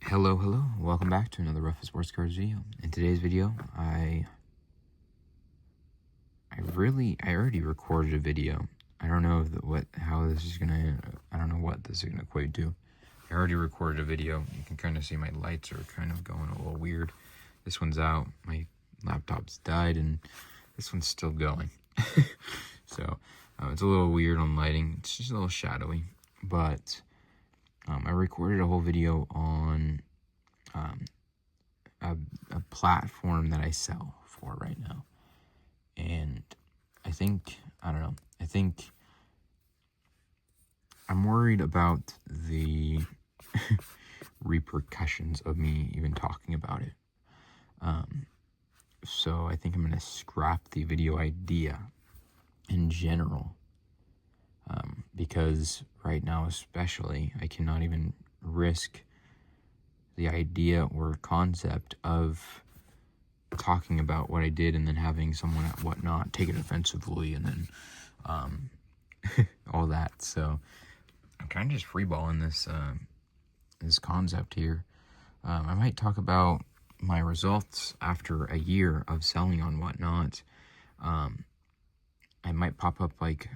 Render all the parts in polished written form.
Hello, welcome back to another Ruffa Sports Cards video. In today's video, I already recorded a video. I don't know how this is gonna, I don't know what this is gonna equate to. I already recorded a video. You can kind of see my lights are kind of going a little weird. This one's out, my laptop's died, and this one's still going. So, it's a little weird on lighting. It's just a little shadowy, but I recorded a whole video on a platform that I sell for right now. And I think I'm worried about the repercussions of me even talking about it. So I think I'm going to scrap the video idea in general. Because right now especially, I cannot even risk the idea or concept of talking about what I did and then having someone at Whatnot take it offensively and then all that. So I'm kind of just freeballing this concept here. I might talk about my results after a year of selling on Whatnot. I might pop up like,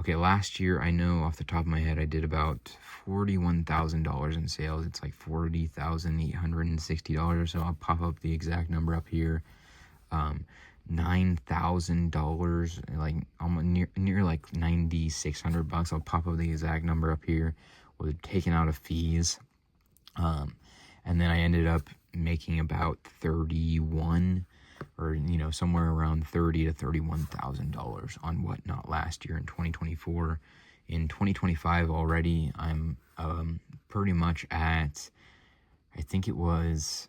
last year, I know off the top of my head, I did about $41,000 in sales. It's like $40,860 or so. I'll pop up the exact number up here. $9,000, like almost near like $9,600. I'll pop up the exact number up here with taking out of fees. And then I ended up making about 31 or somewhere around $30,000 to $31,000 on Whatnot last year in 2024. In 2025 already, I'm pretty much at, I think it was,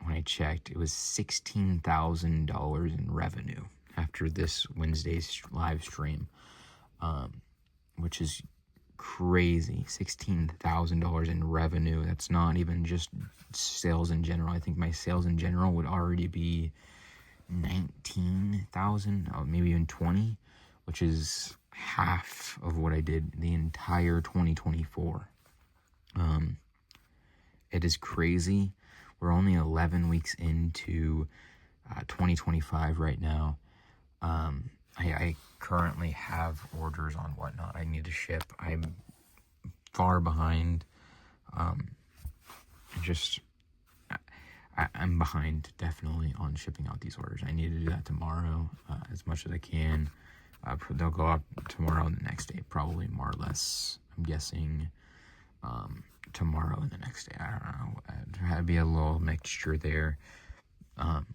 when I checked, it was $16,000 in revenue after this Wednesday's live stream, which is crazy. $16,000 in revenue. That's not even just sales in general. I think my sales in general would already be 19,000, maybe even 20, which is half of what I did the entire 2024. It is crazy. We're only 11 weeks into 2025 right now. I currently have orders on Whatnot I need to ship. I'm far behind. I'm behind definitely on shipping out these orders. I need to do that tomorrow as much as I can. They'll go up tomorrow and the next day, probably more or less. I'm guessing tomorrow and the next day. I don't know. It'd be a little mixture there.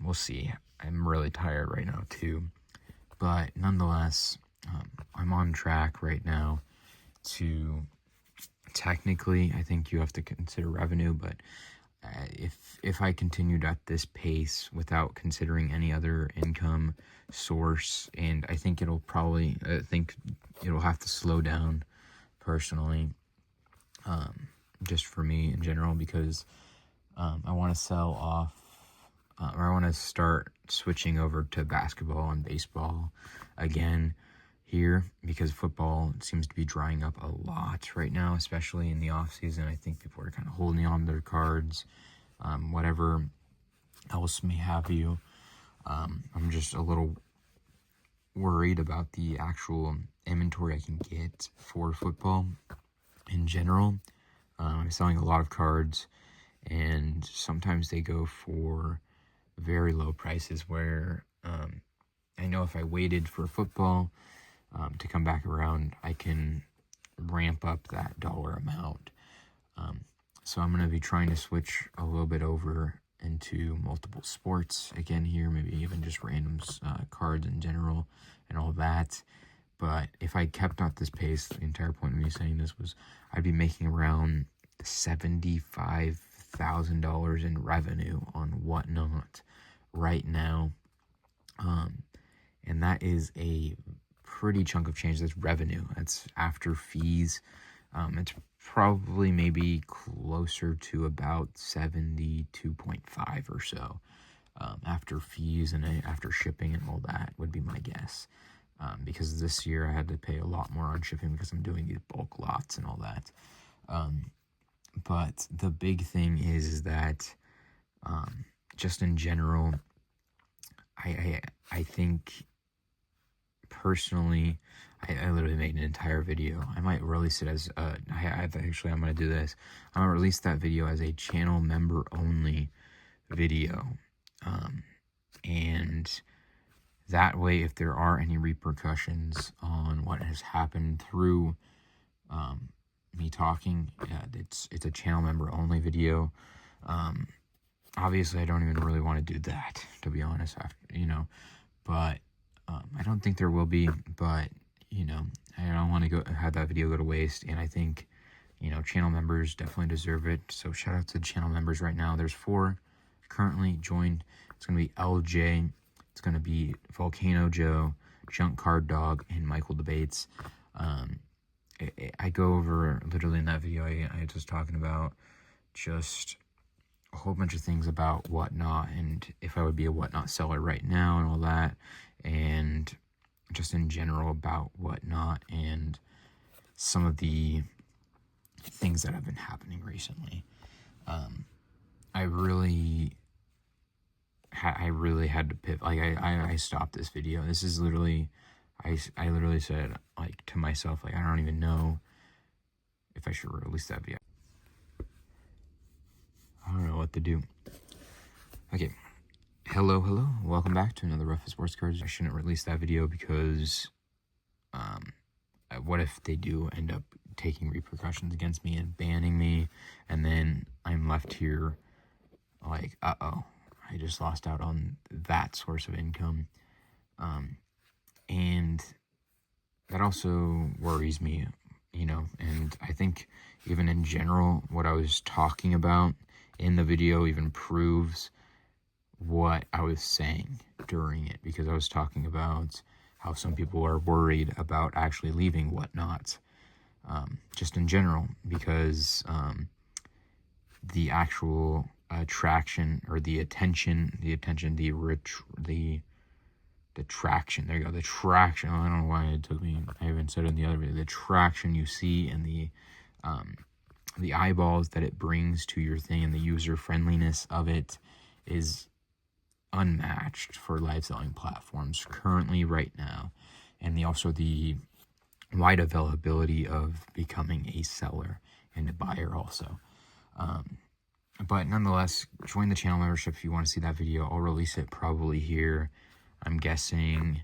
We'll see. I'm really tired right now too. But nonetheless, I'm on track right now to, technically, I think you have to consider revenue, but if I continued at this pace without considering any other income source, and I think it'll have to slow down personally, just for me in general, because I want to sell off, or I want to start switching over to basketball and baseball again here, because football seems to be drying up a lot right now, especially in the off season. I think people are kind of holding on to their cards, whatever else may have you. I'm just a little worried about the actual inventory I can get for football in general. I'm selling a lot of cards, and sometimes they go for very low prices where I know if I waited for football to come back around, I can ramp up that dollar amount. So I'm going to be trying to switch a little bit over into multiple sports again here, maybe even just random cards in general and all that. But if I kept at this pace, the entire point of me saying this was I'd be making around $75,000 in revenue on Whatnot right now. And that is a pretty chunk of change. That's revenue. That's after fees. It's probably maybe closer to about 72.5 or so after fees and after shipping and all that would be my guess. Because this year I had to pay a lot more on shipping because I'm doing these bulk lots and all that. But the big thing is that just in general, I think personally, I literally made an entire video. I might release it as I'm gonna do this. I'm gonna release that video as a channel member only video, and that way, if there are any repercussions on what has happened through me talking, it's a channel member only video. Obviously, I don't even really want to do that, to be honest. But I don't think there will be. But I don't want to have that video go to waste. And I think channel members definitely deserve it. So shout out to the channel members right now. There's 4 currently joined. It's gonna be LJ. It's gonna be Volcano Joe, Junk Card Dog, and Michael Debates. I go over literally in that video. I was talking about just a whole bunch of things about Whatnot and if I would be a Whatnot seller right now and all that, and just in general about Whatnot and some of the things that have been happening recently. I really had to pivot. Like I stopped this video. This is literally, I literally said like to myself, like I don't even know if I should release that video. I don't know what to do. Okay, hello, welcome back to another Ruffa Sports Cards. I shouldn't release that video because what if they do end up taking repercussions against me and banning me, and then I'm left here like, uh-oh, I just lost out on that source of income. And that also worries me, and I think even in general, what I was talking about in the video even proves what I was saying during it, because I was talking about how some people are worried about actually leaving Whatnot, just in general, because the actual attraction or the traction, there you go, the traction, I don't know why it took me, I haven't said it in the other video, the traction you see and the eyeballs that it brings to your thing and the user friendliness of it is unmatched for live selling platforms currently right now, and also the wide availability of becoming a seller and a buyer also. But nonetheless, join the channel membership if you want to see that video. I'll release it probably here, I'm guessing,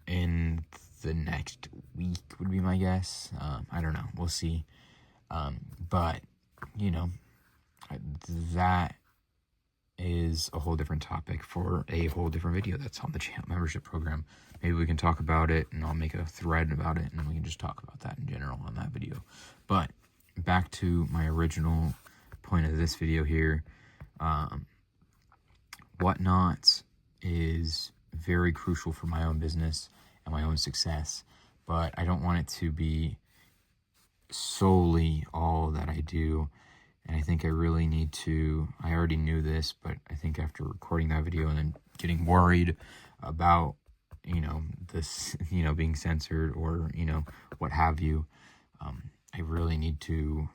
in the next week would be my guess. I don't know, we'll see. But that is a whole different topic for a whole different video that's on the channel membership program. Maybe we can talk about it, and I'll make a thread about it, and we can just talk about that in general on that video. But back to my original point of this video here. Whatnot is very crucial for my own business and my own success, but I don't want it to be solely all that I do. And I think I really need to, I already knew this, but I think after recording that video and then getting worried about, this, being censored or, what have you, I really need to,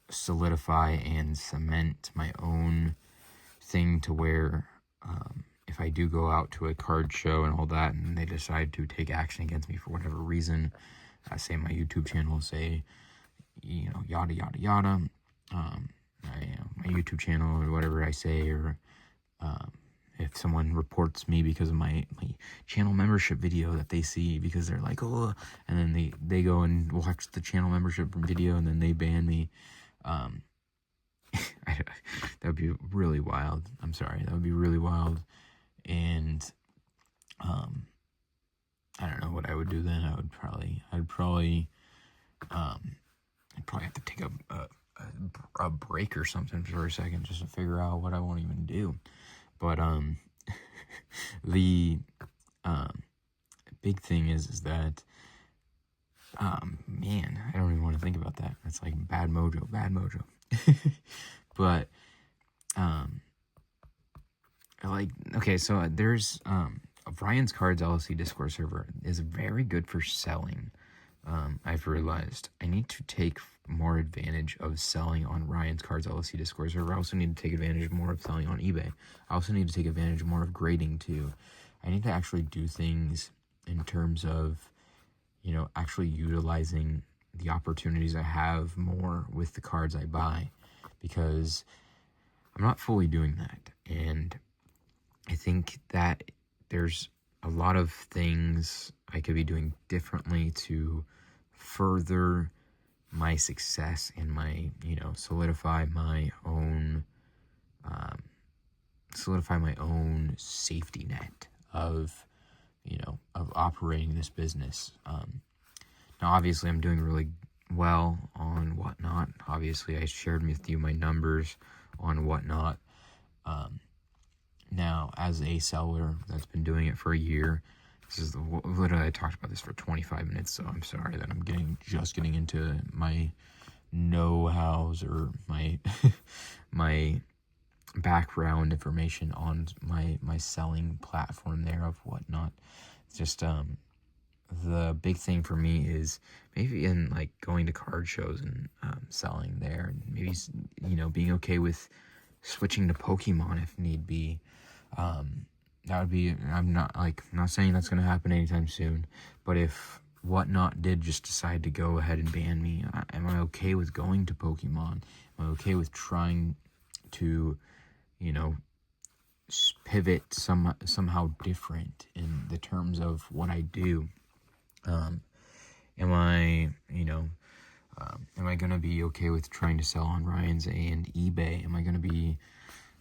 solidify and cement my own thing to where, if I do go out to a card show and all that, and they decide to take action against me for whatever reason, say my YouTube channel, say, yada, yada, yada, my YouTube channel or whatever I say, or if someone reports me because of my channel membership video that they see, because they're like, oh, and then they go and watch the channel membership video and then they ban me, that would be really wild. I'm sorry, that would be really wild. And I don't know what I would do then. I'd probably have to take a break or something for a second just to figure out what I won't even do. But the big thing is that man, I don't even want to think about that. That's like bad mojo. But okay, so there's Brian's Cards LLC Discord server is very good for selling I've realized I need to take more advantage of selling on Ryan's Cards LLC Discord server. I also need to take advantage more of selling on eBay. I also need to take advantage more of grading too. I need to actually do things in terms of, actually utilizing the opportunities I have more with the cards I buy, because I'm not fully doing that. And I think that there's a lot of things I could be doing differently to further my success and my, solidify my own safety net of, of operating this business. Now, obviously, I'm doing really well on Whatnot. Obviously, I shared with you my numbers on Whatnot. Now, as a seller that's been doing it for a year, literally I talked about this for 25 minutes, so I'm sorry that I'm just getting into my know-hows or my my background information on my selling platform there of Whatnot. It's just the big thing for me is maybe in like going to card shows and selling there, and maybe being okay with switching to Pokemon if need be. That would be, I'm not saying that's going to happen anytime soon, but if Whatnot did just decide to go ahead and ban me, am I okay with going to Pokemon? Am I okay with trying to, pivot somehow different in the terms of what I do? Am I going to be okay with trying to sell on Ryan's and eBay? Am I going to be,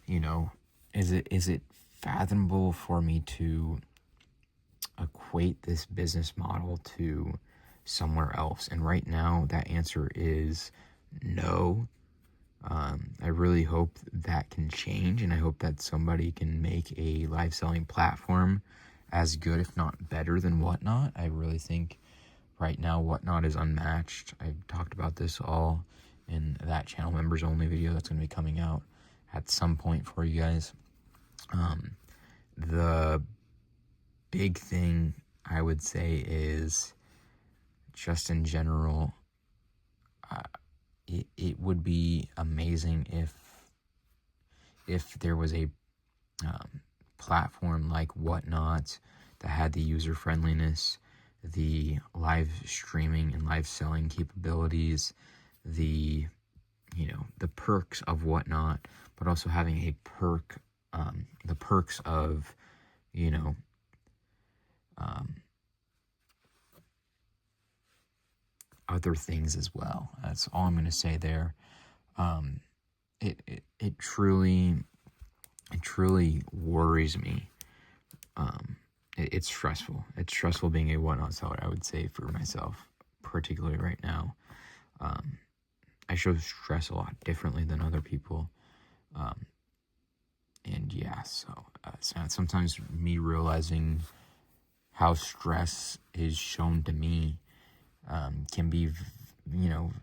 is it fathomable for me to equate this business model to somewhere else? And right now, that answer is no. I really hope that can change, and I hope that somebody can make a live selling platform as good, if not better, than Whatnot. I really think right now Whatnot is unmatched. I've talked about this all in that channel members only video that's going to be coming out at some point for you guys. The big thing I would say is just in general, it would be amazing if there was a platform like Whatnot that had the user friendliness, the live streaming and live selling capabilities, the perks of Whatnot, but also having the perks of other things as well. That's all I'm going to say there. It truly worries me. It's stressful. It's stressful being a Whatnot seller, I would say, for myself, particularly right now. I show stress a lot differently than other people. And yeah, so sometimes me realizing how stress is shown to me can be,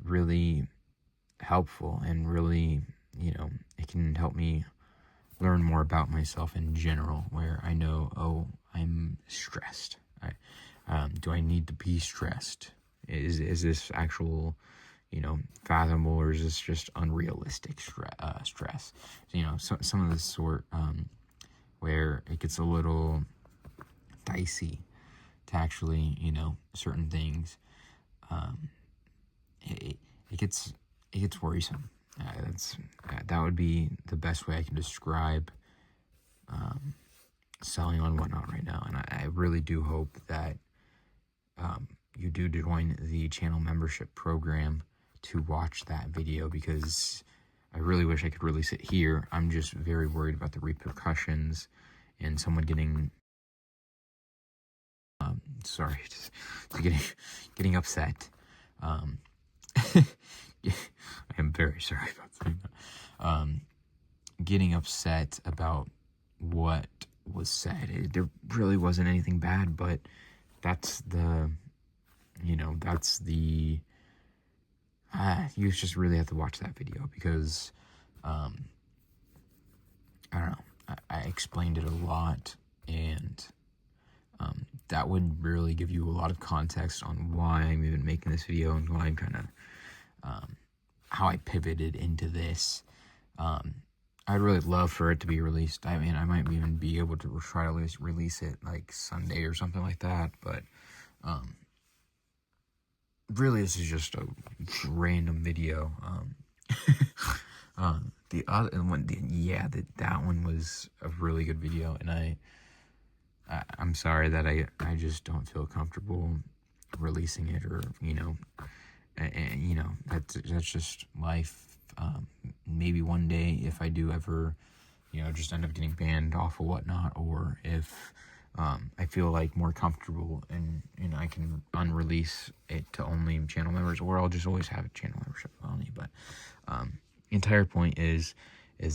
really helpful, and really, it can help me learn more about myself in general, where I know, oh, I'm stressed. Do I need to be stressed? Is this actual, fathomable, or is this just unrealistic stress? Some of this sort, where it gets a little dicey to actually, certain things. It gets worrisome. That would be the best way I can describe selling on Whatnot right now. And I really do hope that you do join the channel membership program to watch that video, because I really wish I could release it here. I'm just very worried about the repercussions and someone getting getting upset. I am very sorry about saying that. Getting upset about what was said. There really wasn't anything bad, but that's the, you just really have to watch that video, because, I don't know, I explained it a lot, and, that would really give you a lot of context on why I'm even making this video and why I'm kind of how I pivoted into this. I'd really love for it to be released. I mean, I might even be able to try to release it like Sunday or something like that. But really, this is just a random video. The other one, that one was a really good video, and I'm sorry that I just don't feel comfortable releasing it, or and that's just life. Maybe one day, if I do ever, just end up getting banned off or whatnot, or if I feel like more comfortable and I can unrelease it to only channel members, or I'll just always have a channel membership only. But the entire point is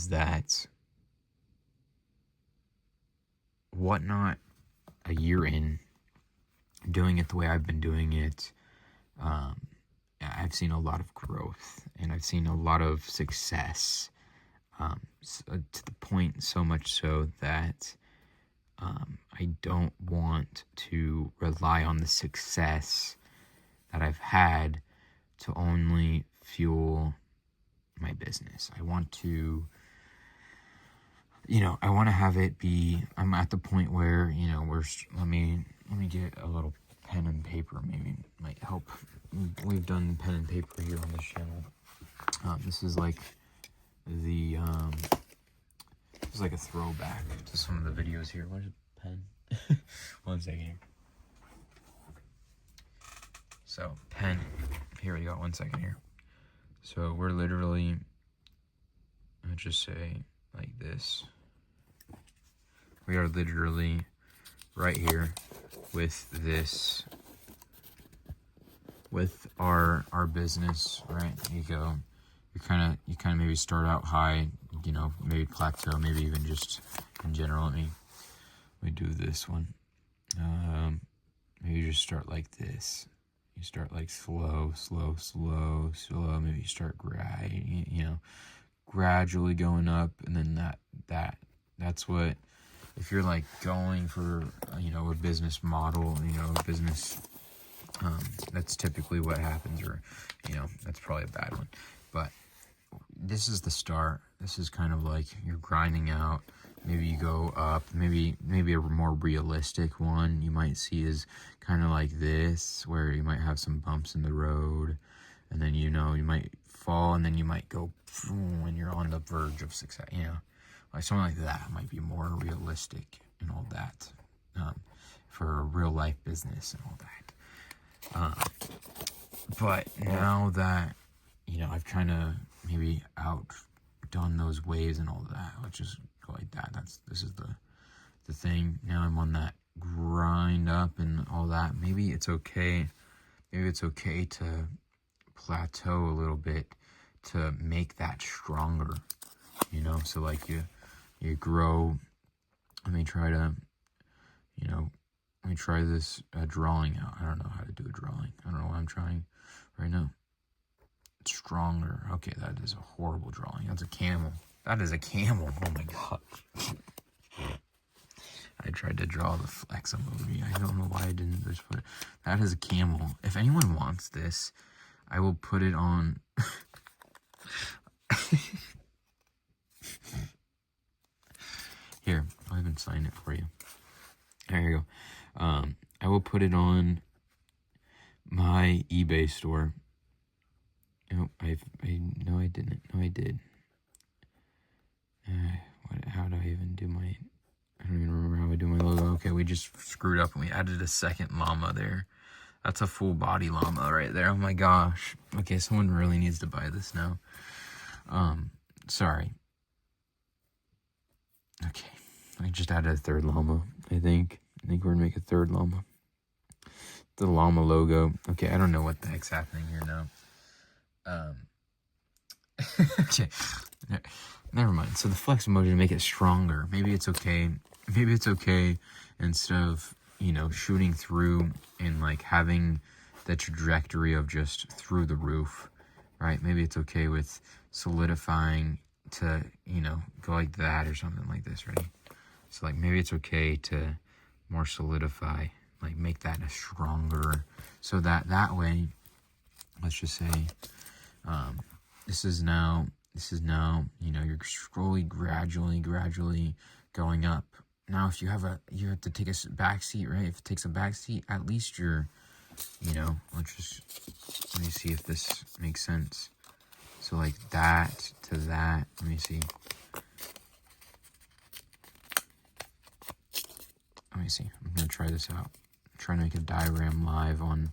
that whatnot, a year in, doing it the way I've been doing it, I've seen a lot of growth, and I've seen a lot of success, to the point so much so that I don't want to rely on the success that I've had to only fuel my business. I want to, I want to have it be, I'm at the point where, let me get a little pen and paper, maybe might help. We've done pen and paper here on this channel. This is like the, this is like a throwback to some of the videos here. Where's a pen? 1 second here. So, pen. Here we go, 1 second here. So, we're literally, I'll just say like this. We are literally right here with this, with our business, right? You kind of maybe start out high, maybe plateau, maybe even just in general. Let me do this one. Maybe you just start like this. You start like slow. Maybe you start gradually going up, and then that's what, if you're like going for a business model, a business, that's typically what happens, or that's probably a bad one, but this is the start. This is kind of like you're grinding out. Maybe you go up. Maybe a more realistic one you might see is kind of like this, where you might have some bumps in the road, and then you might fall, and then you might go when you're on the verge of success. Like something like that might be more realistic and all that, for a real life business and all that. But now that I've kind of maybe outdone those waves and all that, let's just go like that. This is the thing. Now I'm on that grind up and all that. Maybe it's okay to plateau a little bit to make that stronger. So like you grow. Let me try this drawing out. I don't know how to do a drawing. I don't know what I'm trying right now. Stronger. Okay, that is a horrible drawing. That's a camel. That is a camel. Oh my god. I tried to draw the flex emoji. I don't know why I didn't just put it. That is a camel. If anyone wants this, I will put it on. Here, I'll even sign it for you. There you go. I will put it on my eBay store. No, no, I didn't. No, I did. How do I even do my? I don't even remember how I do my logo. Okay, we just screwed up and we added a second llama there. That's a full body llama right there. Oh my gosh. Okay, someone really needs to buy this now. Sorry. Okay, I just added a third llama. I think we're gonna make a third llama. The llama logo. Okay, I don't know what the heck's happening here now. Okay, never mind. So the flex emoji to make it stronger. Maybe it's okay. Instead of shooting through and like having the trajectory of just through the roof, right? Maybe it's okay with solidifying to go like that or something like this. Ready? So like maybe it's okay to more solidify like make that a stronger, so that way, let's just say, this is now, you know, you're slowly, gradually going up. Now, if you have to take a back seat, right? If it takes a back seat, at least you're, you know, let me see if this makes sense. So like that to that, let me see. I'm gonna try this out. I'm trying to make a diagram live on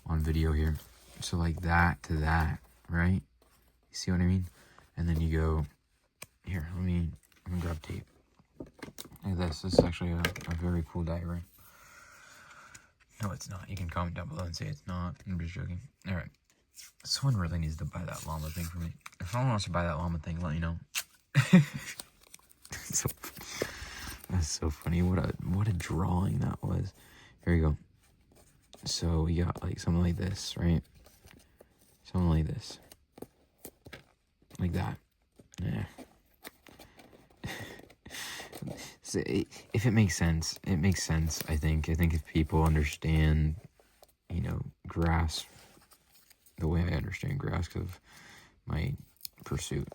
video here. So like that to that, right? You see what I mean? And then you go here. I'm gonna grab tape. Like this. This is actually a very cool diagram. No, it's not. You can comment down below and say it's not. I'm just joking. All right. Someone really needs to buy that llama thing for me. If someone wants to buy that llama thing, let me know. That's so funny. What a drawing that was. Here we go. So we got like something like this, right? Something like this. Like that. Yeah. So if it makes sense, it makes sense, I think. I think if people understand, you know, grasp the way I understand grass because of my pursuit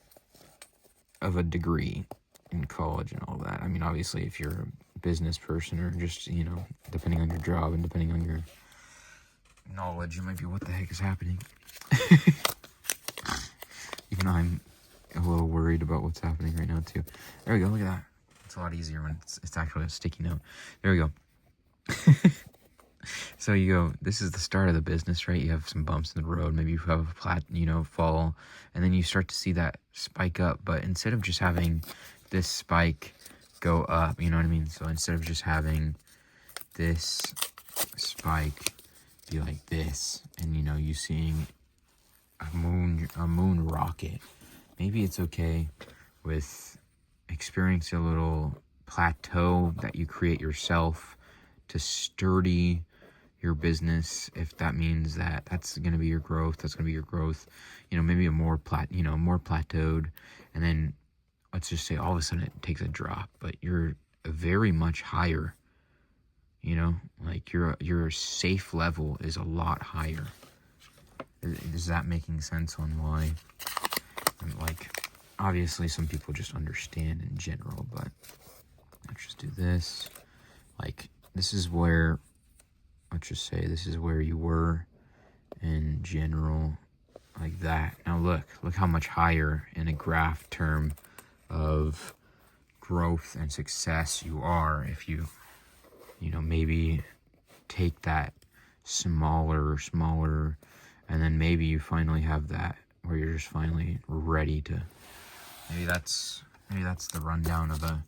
of a degree in college and all that. I mean, obviously, if you're a business person or just, you know, depending on your job and depending on your knowledge, you might be, what the heck is happening? Even I'm a little worried about what's happening right now, too. There we go. Look at that. It's a lot easier when it's actually a sticky note. There we go. So you go, this is the start of the business, right? You have some bumps in the road. Maybe you have a fall, and then you start to see that spike up. But instead of just having this spike go up, you know what I mean? So instead of just having this spike be like this, and, you know, you seeing a moon rocket, maybe it's okay with experiencing a little plateau that you create yourself to sturdy your business. If that means that that's going to be your growth, you know, maybe more plateaued, and then let's just say all of a sudden it takes a drop, but you're very much higher, you know, like your safe level is a lot higher. Is that making sense on why? Like, obviously some people just understand in general, but let's just do this. Like, this is where, let's just say this is where you were in general, like that. Now look how much higher in a graph term of growth and success you are if you know, maybe take that smaller, and then maybe you finally have that where you're just finally ready to, maybe that's the rundown of a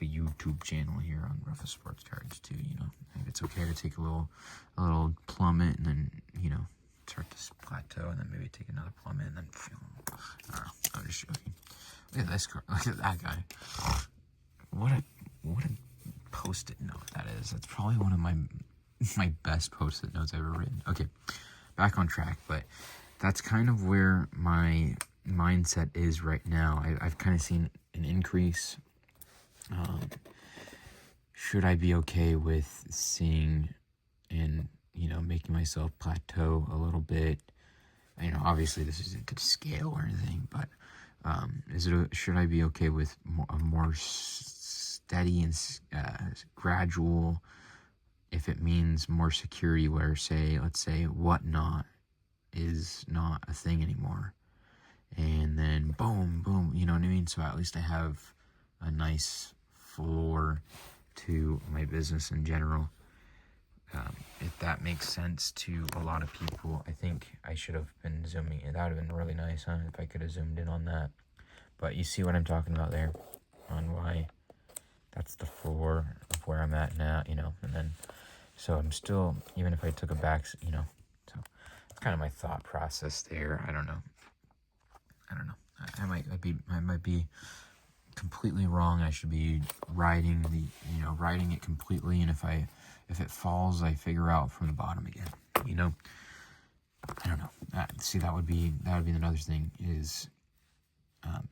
YouTube channel here on Ruffa Sports Cards too, you know. Maybe it's okay to take a little plummet and then, you know, start to plateau and then maybe take another plummet and then feel, I don't know, I'm just joking. Look at this car, look at that guy. What a post-it note that is. That's probably one of my best post-it notes I've ever written. Okay, back on track, but that's kind of where my mindset is right now. I've kind of seen an increase. Should I be okay with seeing and, you know, making myself plateau a little bit? You know, obviously this isn't to scale or anything, but should I be okay with a more steady and gradual, if it means more security, where let's say whatnot is not a thing anymore, and then boom, you know what I mean? So at least I have a nice floor to my business in general. If that makes sense to a lot of people, I think I should have been zooming in. That would have been really nice, huh? If I could have zoomed in on that. But you see what I'm talking about there, on why that's the floor of where I'm at now, you know. And then, so I'm still, even if I took a back, you know, so it's kind of my thought process there. I don't know. I might be completely wrong. I should be riding it completely, and if it falls, I figure out from the bottom again, you know. I don't know. See, that would be another thing is,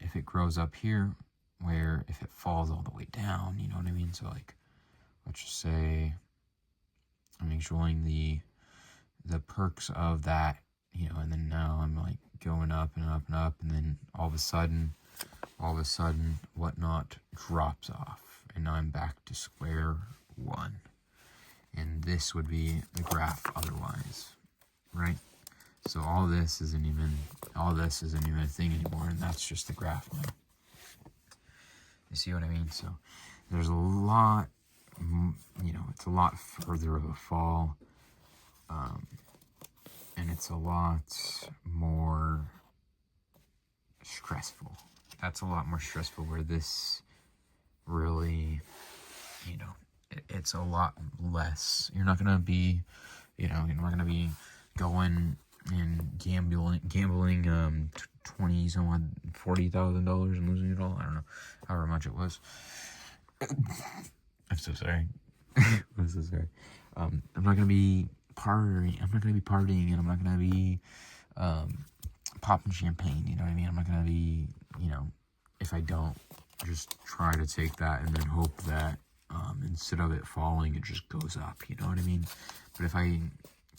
if it grows up here, where if it falls all the way down, you know what I mean? So like, let's just say I'm enjoying the perks of that, you know, and then now I'm like going up and up and up, and then all of a sudden, Whatnot drops off, and now I'm back to square one. And this would be the graph otherwise, right? So all this isn't even a thing anymore, and that's just the graph now. You see what I mean? So there's a lot, you know, it's a lot further of a fall, and it's a lot more stressful. That's a lot more stressful, where this really, you know, it's a lot less. You're not gonna be, you know, you're not gonna be going and gambling $40,000 and losing it all. I don't know, however much it was. I'm so sorry. I'm so sorry. I'm not gonna be partying. I'm not gonna be partying, and I'm not gonna be popping champagne. You know what I mean? I'm not gonna be, you know, if I don't just try to take that and then hope that instead of it falling, it just goes up. You know what I mean? But if I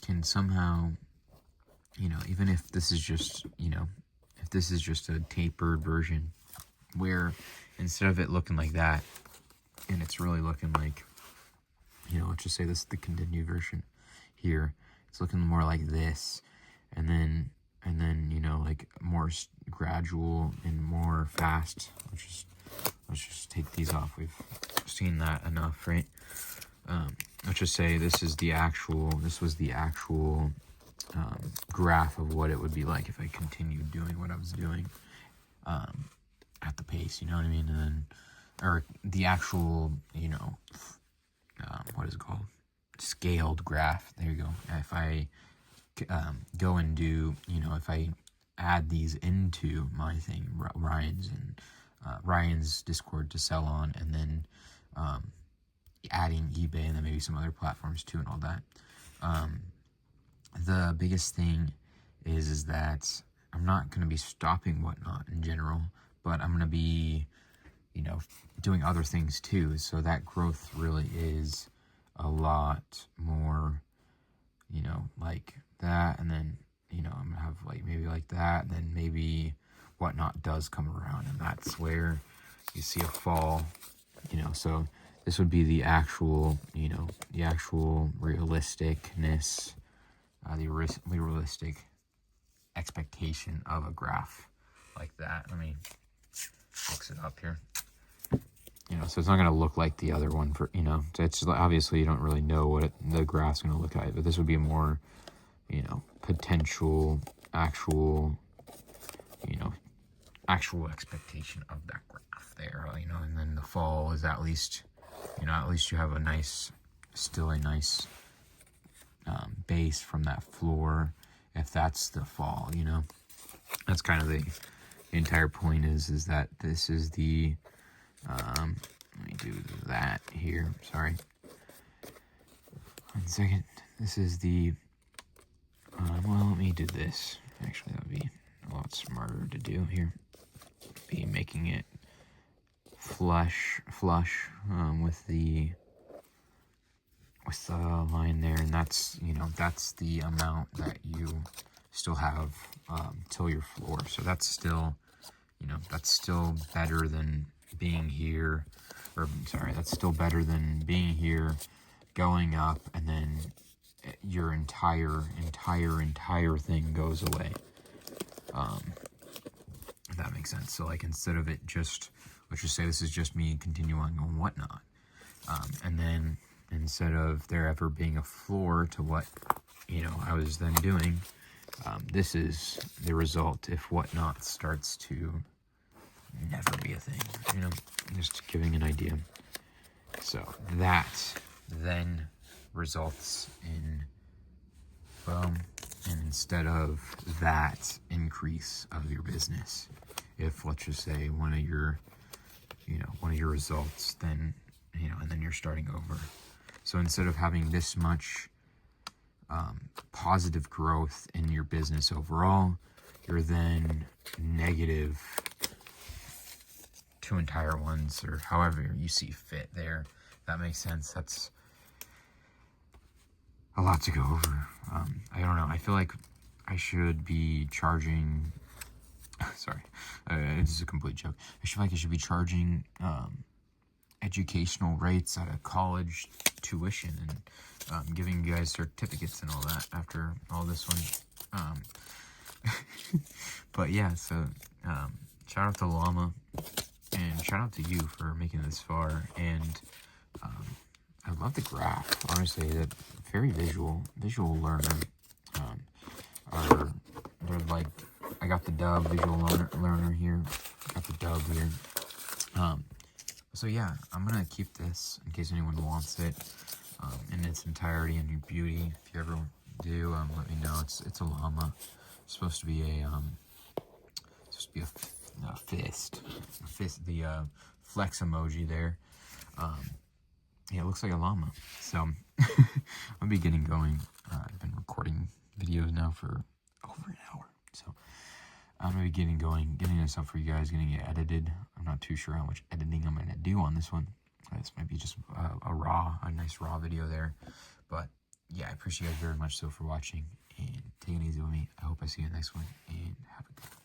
can somehow, you know, even if this is just, you know, if this is just a tapered version, where instead of it looking like that, and it's really looking like, you know, let's just say this is the continued version here. It's looking more like this, and then you know, like more gradual and more fast. Let's just take these off. We've seen that enough, right? Let's just say this was the actual graph of what it would be like if I continued doing what I was doing at the pace, you know what I mean? And then, or the actual, you know, what is it called? Scaled graph. There you go. If I go and do, you know, if I add these into my thing, Ryan's Discord to sell on, and then adding eBay, and then maybe some other platforms too, and all that. The biggest thing is that I'm not going to be stopping Whatnot in general, but I'm going to be, you know, doing other things too. So that growth really is a lot more, you know, like that, and then, you know, I'm going to have like maybe like that, and then maybe Whatnot does come around, and that's where you see a fall, you know. So this would be the actual, you know, the actual realisticness, the realistic expectation of a graph like that. Let me fix it up here. You know, so it's not going to look like the other one, for, you know, so it's obviously you don't really know what the graph's going to look like, but this would be a more, you know, potential, actual, you know, actual expectation of that graph there, you know. And then the fall is at least, you know, at least you have a nice, still a nice base from that floor, if that's the fall, you know. That's kind of the entire point is that this is the, let me do that here, sorry. 1 second. This is the, well, let me do this. Actually, that would be a lot smarter to do here. Be making it flush with the line there, and that's, you know, that's the amount that you still have till your floor. So that's still, you know, that's still better than being here, or sorry, that's still better than being here, going up, and then your entire thing goes away. If that makes sense. So like, instead of it just, let's just say this is just me continuing on Whatnot, and then instead of there ever being a floor to what, you know, I was then doing, this is the result if Whatnot starts to never be a thing, you know, just giving an idea. So that then results in, well, and instead of that increase of your business, if, let's just say, one of your results, then, you know, and then you're starting over. So instead of having this much positive growth in your business overall, you're then negative 2 entire ones, or however you see fit there. That makes sense. a lot to go over. I don't know. I feel like I should be charging. Sorry, this is a complete joke. I feel like I should be charging educational rates at a college tuition and giving you guys certificates and all that after all this one. But yeah, so shout out to Llama and shout out to you for making this far. And I love the graph. Honestly, that very visual learner. They're like, I got the dub, visual learner here. Got the dub here. So yeah, I'm gonna keep this in case anyone wants it in its entirety and in beauty. If you ever do, let me know. It's a llama. It's supposed to be a fist. The flex emoji there. Yeah, it looks like a llama. So I'll be getting going. I've been recording videos now for over an hour. So I'm going to be getting this up for you guys, getting it edited. I'm not too sure how much editing I'm going to do on this one. This might be just a nice raw video there. But yeah, I appreciate you guys very much so for watching, and take it easy with me. I hope I see you in the next one, and have a good one.